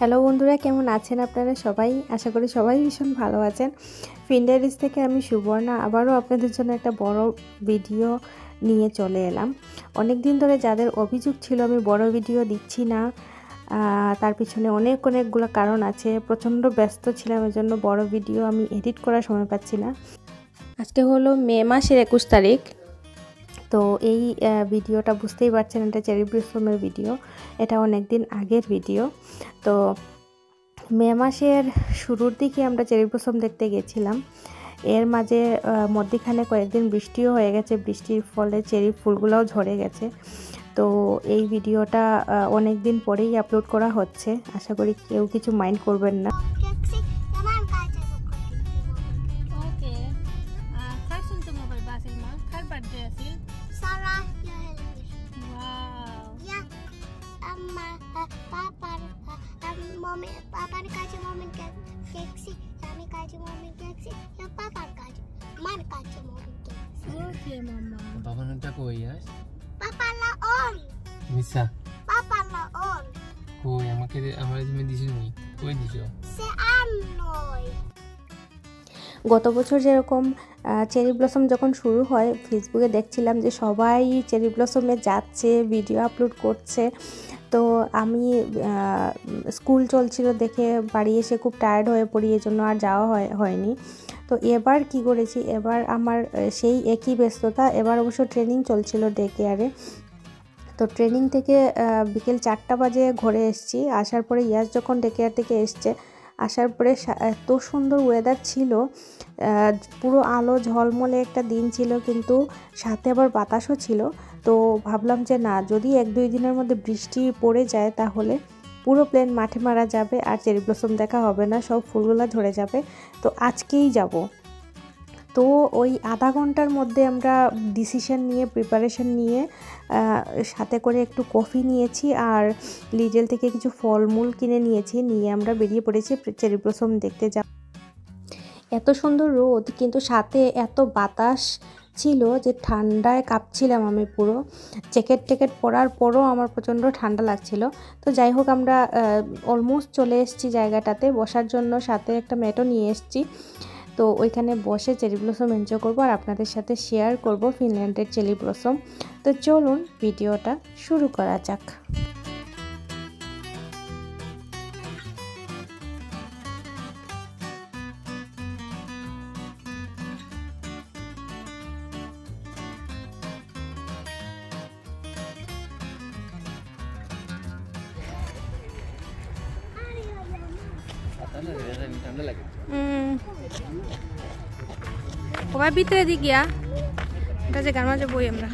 Hello বন্ধুরা, কেমন আছেন আপনারা সবাই? আশা করি সবাই ভীষণ ভালো আছেন। ফিন্ডারিস থেকে আমি সুবর্ণা আবারও আপনাদের জন্য একটা বড় ভিডিও নিয়ে চলে এলাম। অনেক দিন ধরে যাদের অভিযোগ ছিল আমি বড় ভিডিও দিচ্ছি না, তার পিছনে অনেকগুলো কারণ আছে। প্রচণ্ড ব্যস্ত ছিলাম, এর জন্য বড় ভিডিও আমি এডিট করার সময় পাচ্ছি না। আজকে হলো মে মাসের 21 তারিখ। তো এই ভিডিওটা বুঝতেই পারছেন, এটা চেরি ব্লসমের ভিডিও। এটা অনেক দিন আগের ভিডিও। তো মে মাসের শুরুর দিকে আমরা চেরি ব্লসম দেখতে গেছিলাম। এর মাঝে মধ্যখানে কয়েকদিন বৃষ্টিও হয়ে গেছে, বৃষ্টির ফলে চেরি ফুলগুলোও ঝরে গেছে। তো এই ভিডিওটা অনেক দিন পরেই আপলোড করা হচ্ছে, আশা করি কেউ কিছু মাইন্ড করবেন না। Papan kaçı momin keksi, kami kaçı momin keksi, ya papan kaçı, man kaçı momin keksi. Okay, mama. Papan nagta koi yas? Papan la on, Misa. papan la on. Koi আমাকে তুমি দিছনি? কই দিছো? Se anoy. গত বছর যেরকম cherry blossom যখন শুরু হয়, ফেসবুকে দেখছিলাম যে সবাই চেরি ব্লসমে যাচ্ছে, ভিডিও আপলোড করছে। তো আমি স্কুল চলছিল দেখে বাড়ি এসে খুব টায়ার্ড হয়ে পড়ি, এই জন্য আর যাওয়া হয়নি। তো এবার কি করেছি, এবার আমার সেই একই ব্যস্ততা। এবার অবশ্য ট্রেনিং চলছিল ডে কেয়ারে। তো ট্রেনিং থেকে বিকেল 4টা বাজে ঘরে এসেছি। আসার পরে ইয়াস যখন ডে কেয়ার থেকে এসছে, আসার পরে এত সুন্দর ওয়েদার ছিল, পুরো আলো ঝলমলে একটা দিন ছিল, কিন্তু সাথে আবার বাতাসও ছিল। তো ভাবলাম যে না, যদি 1-2 দিনের মধ্যে বৃষ্টি পড়ে যায় তাহলে পুরো প্লেন মাঠে মারা যাবে আর চেরি ব্লসম দেখা হবে না, সব ফুলগুলো ঝরে যাবে। তো আজকেই যাব। তো ওই আধা ঘন্টার মধ্যে আমরা ডিসিশন নিয়ে, প্রিপারেশন নিয়ে, সাথে করে একটু কফি নিয়েছি আর লিডেল থেকে কিছু ফলমূল কিনে নিয়েছি, নিয়ে আমরা বেরিয়ে পড়েছি চেরি ব্লসম দেখতে যাব। এত সুন্দর রোদ, কিন্তু সাথে এত বাতাস ছিল যে ঠান্ডায় কাঁপছিলাম আমি পুরো। জ্যাকেট পরার পরও আমার প্রচণ্ড ঠান্ডা লাগছিল। তো যাই হোক, আমরা অলমোস্ট চলে এসেছি জায়গাটাতে বসার জন্য, সাথে একটা ম্যাটও নিয়ে এসেছি। তো ওইখানে বসে চেরি ব্লসম এনজয় করবো আর আপনাদের সাথে শেয়ার করব ফিনল্যান্ডের চেরি ব্লসম। তো চলুন ভিডিওটা শুরু করা যাক। ঠান্ডা লাগে। সবাই ভিতরে দি গিয়া এটা যে গান মাঝে বই আমরা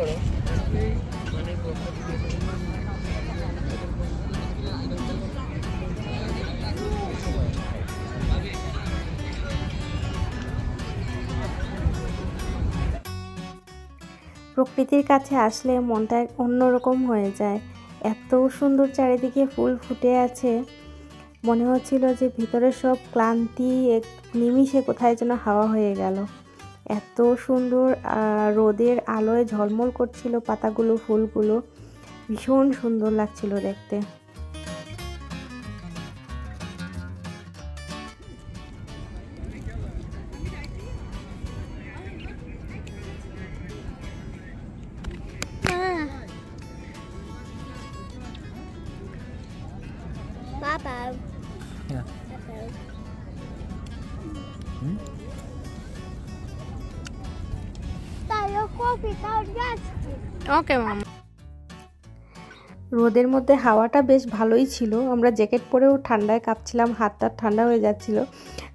করো প্রকৃতির কাছে আসলে মনটা অন্যরকম হয়ে যায়। এত সুন্দর চারিদিকে ফুল ফুটে আছে, মনে হচ্ছিল যে ভিতরে সব ক্লান্তি এক নিমিষে কোথায় যেন হাওয়া হয়ে গেল। এত সুন্দর রোদের আলোয় ঝলমল করছিল পাতাগুলো, ফুলগুলো ভীষণ সুন্দর লাগছিল দেখতে। Papa. Ja. Tayo coffee, tayo gas. ওকে মামা। রোদের মধ্যে হাওয়াটা বেশ ভালোই ছিল, আমরা জ্যাকেট পরেও ঠান্ডায় কাঁপছিলাম, হাতটা ঠান্ডা হয়ে যাচ্ছিল।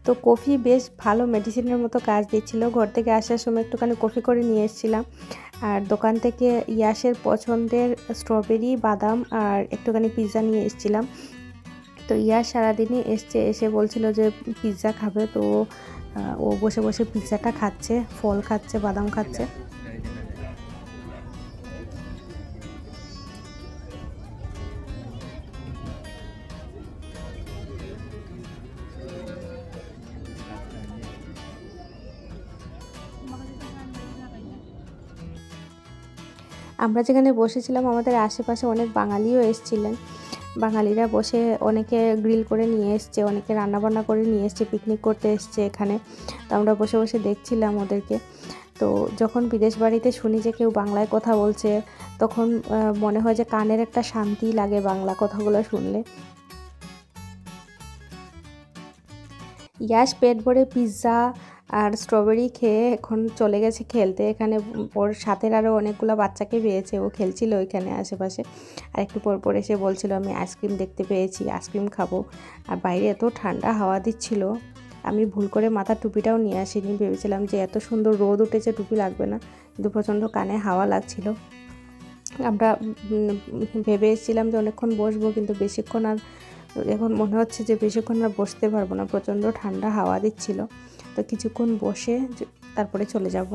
তো কফি বেশ ভালো মেডিসিনের মতো কাজ দিচ্ছিল। ঘর থেকে আসার সময় একটুখানি কফি করে নিয়ে এসেছিলাম, আর দোকান থেকে ইয়াসের পছন্দের স্ট্রবেরি, বাদাম আর একটুখানি পিৎজা নিয়ে এসেছিলাম। তো ইয়াস সারাদিনই এসে বলছিল যে পিৎজা খাবে, তো ও বসে বসে পিৎজাটা খাচ্ছে, ফল খাচ্ছে, বাদাম খাচ্ছে। আমরা যেখানে বসেছিলাম আমাদের আশেপাশে অনেক বাঙালিও এসেছিলেন। বাঙালিরা বসে অনেকে গ্রিল করে নিয়ে এসছে, অনেকে রান্নাবান্না করে নিয়ে এসছে, পিকনিক করতে এসছে এখানে। তো আমরা বসে বসে দেখছিলাম ওদেরকে। তো যখন বিদেশ বাড়িতে শুনি যে কেউ বাংলায় কথা বলছে, তখন মনে হয় যে কানের একটা শান্তি লাগে বাংলা কথাগুলো শুনলে। ইয়াশ পেট ভরে পিৎজা আর স্ট্রবেরি খেয়ে এখন চলে গেছে খেলতে। এখানে ওর সাথে আরও অনেকগুলো বাচ্চাকে পেয়েছে, ও খেলছিল ওইখানে আশেপাশে। আর একটু পর এসে বলছিল আমি আইসক্রিম দেখতে পেয়েছি, আইসক্রিম খাবো। আর বাইরে এত ঠান্ডা হাওয়া দিচ্ছিল, আমি ভুল করে মাথার টুপিটাও নিয়ে আসিনি। ভেবেছিলাম যে এত সুন্দর রোদ উঠেছে টুপি লাগবে না, কিন্তু প্রচণ্ড কানে হাওয়া লাগছিল। আমরা ভেবে এসেছিলাম যে অনেকক্ষণ বসবো, কিন্তু বেশিক্ষণ আর এখন মনে হচ্ছে যে বেশিক্ষণ আর বসতে পারবো না, প্রচণ্ড ঠান্ডা হাওয়া দিচ্ছিল। তো কিছুক্ষণ বসে তারপরে চলে যাব।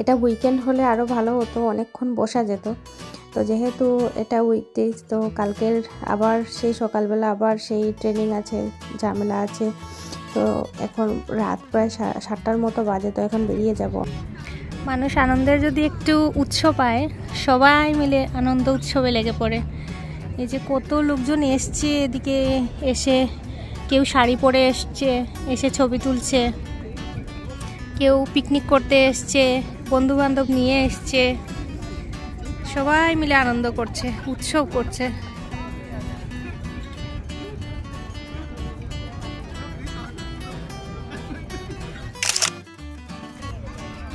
এটা উইকেন্ড হলে আরও ভালো হতো, অনেকক্ষণ বসা যেত। তো যেহেতু এটা উইকডেজ, তো কালকের আবার সেই সকালবেলা আবার সেই ট্রেনিং আছে, ঝামেলা আছে। তো এখন রাত প্রায় 7টার মতো বাজে, তো এখন বেরিয়ে যাব। মানুষ আনন্দের যদি একটু উৎস পায়, সবাই মিলে আনন্দ উৎসবে লেগে পড়ে। এই যে কত লোকজন এসছে এদিকে, এসে কেউ শাড়ি পরে এসে ছবি তুলছে, কেউ পিকনিক করতে এসছে, বন্ধু বান্ধব নিয়ে এসছে, সবাই মিলে আনন্দ করছে, উৎসব করছে।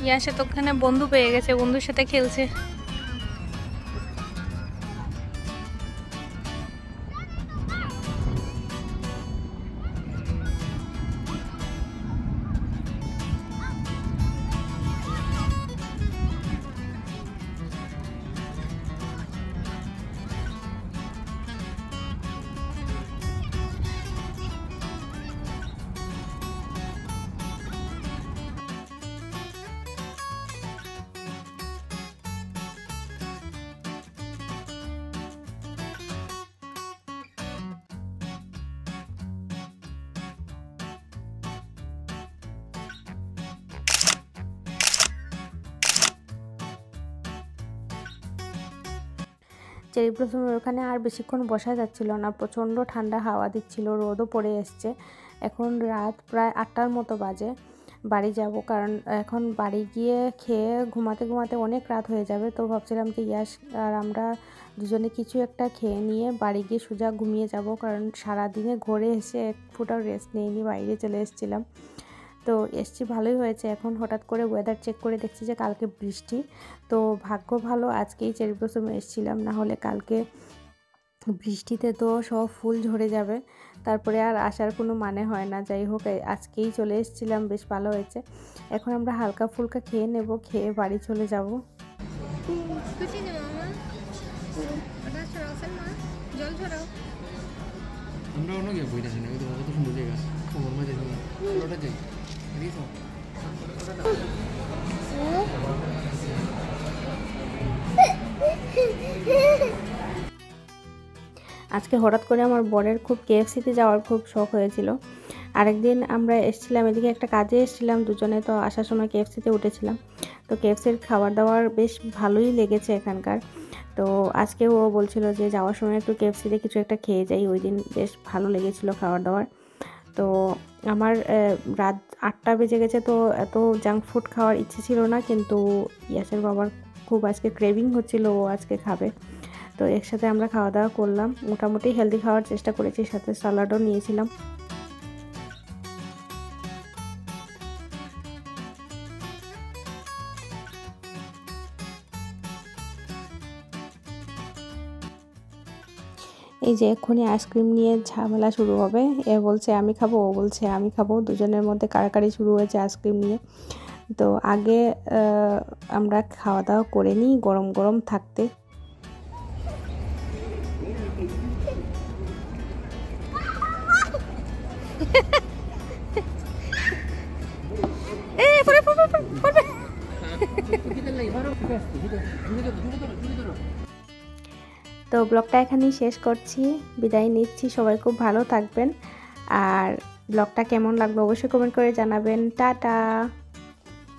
ইয়াসে তো ওখানে বন্ধু পেয়ে গেছে, বন্ধুর সাথে খেলছে। চেরি ব্লসমের ওখানে আর বেশিক্ষণ বসা যাচ্ছিল না, প্রচণ্ড ঠান্ডা হাওয়া দিচ্ছিল, রোদও পড়ে এসছে। এখন রাত প্রায় 8টার মতো বাজে, বাড়ি যাব, কারণ এখন বাড়ি গিয়ে খেয়ে ঘুমাতে ঘুমাতে অনেক রাত হয়ে যাবে। তো ভাবছিলাম যে ইয়াস আর আমরা দুজনে কিছু একটা খেয়ে নিয়ে বাড়ি গিয়ে সোজা ঘুমিয়ে যাব, কারণ সারাদিনে ঘরে এসে এক ফুটাও রেস্ট নেইনি, বাইরে চলে এসেছিলাম। তো এসছি ভালোই হয়েছে। এখন হঠাৎ করে ওয়েদার চেক করে দেখছি যে কালকে বৃষ্টি, তো ভাগ্য ভালো আজকেই চেরি ব্লসমে এসেছিলাম, না হলে কালকে বৃষ্টিতে তো সব ফুল ঝরে যাবে, তারপরে আর আসার কোনো মানে হয় না। যাই হোক, আজকেই চলে এসেছিলাম, বেশ ভালো হয়েছে। এখন আমরা হালকা ফুলকা খেয়ে নেব, খেয়ে বাড়ি চলে যাব। আমরা অন্য গিয়ে বইটা না, কিন্তু কত সুন্দর জায়গা, আমার মাঝে ওটা যাই আজকে হঠাৎ করে আমার বরের খুব কেএফসিতে যাওয়ার খুব শখ হয়েছিল। আরেকদিন আমরা এসেছিলাম এদিকে, একটা কাজে এসেছিলাম দুজনে, তো আসার সময় কেএফসিতে উঠেছিলাম। তো কেএফসির খাবার দাবার বেশ ভালোই লেগেছে এখানকার। তো আজকে ও বলছিল যে যাওয়ার সময় একটু কেএফসিতে কিছু একটা খেয়ে যাই, ওই দিন বেশ ভালো লেগেছিল খাবার দাবার। তো আমার রাত 8টা বেজে গেছে, তো এত জাঙ্ক ফুড খাওয়ার ইচ্ছে ছিল না, কিন্তু ইয়াসের বাবার খুব আজকে ক্রেভিং হচ্ছিল, ও আজকে খাবে। তো একসাথে আমরা খাওয়া দাওয়া করলাম, মোটামুটি হেলদি খাওয়ার চেষ্টা করেছি, সাথে স্যালাডও নিয়েছিলাম। এই যে এক্ষুনি আইসক্রিম নিয়ে ঝামেলা শুরু হবে, এ বলছে আমি খাবো, ও বলছে আমি খাবো, দুজনের মধ্যে কাড়াকাড়ি শুরু হয়েছে আইসক্রিম নিয়ে। তো আগে আমরা খাওয়া দাওয়া করে নিই গরম গরম থাকতে। তো ব্লগটা এখানেই শেষ করছি, বিদায় নিচ্ছি, সবাই খুব ভালো থাকবেন। আর ব্লগটা কেমন লাগলো অবশ্যই কমেন্ট করে জানাবেন। টাটা।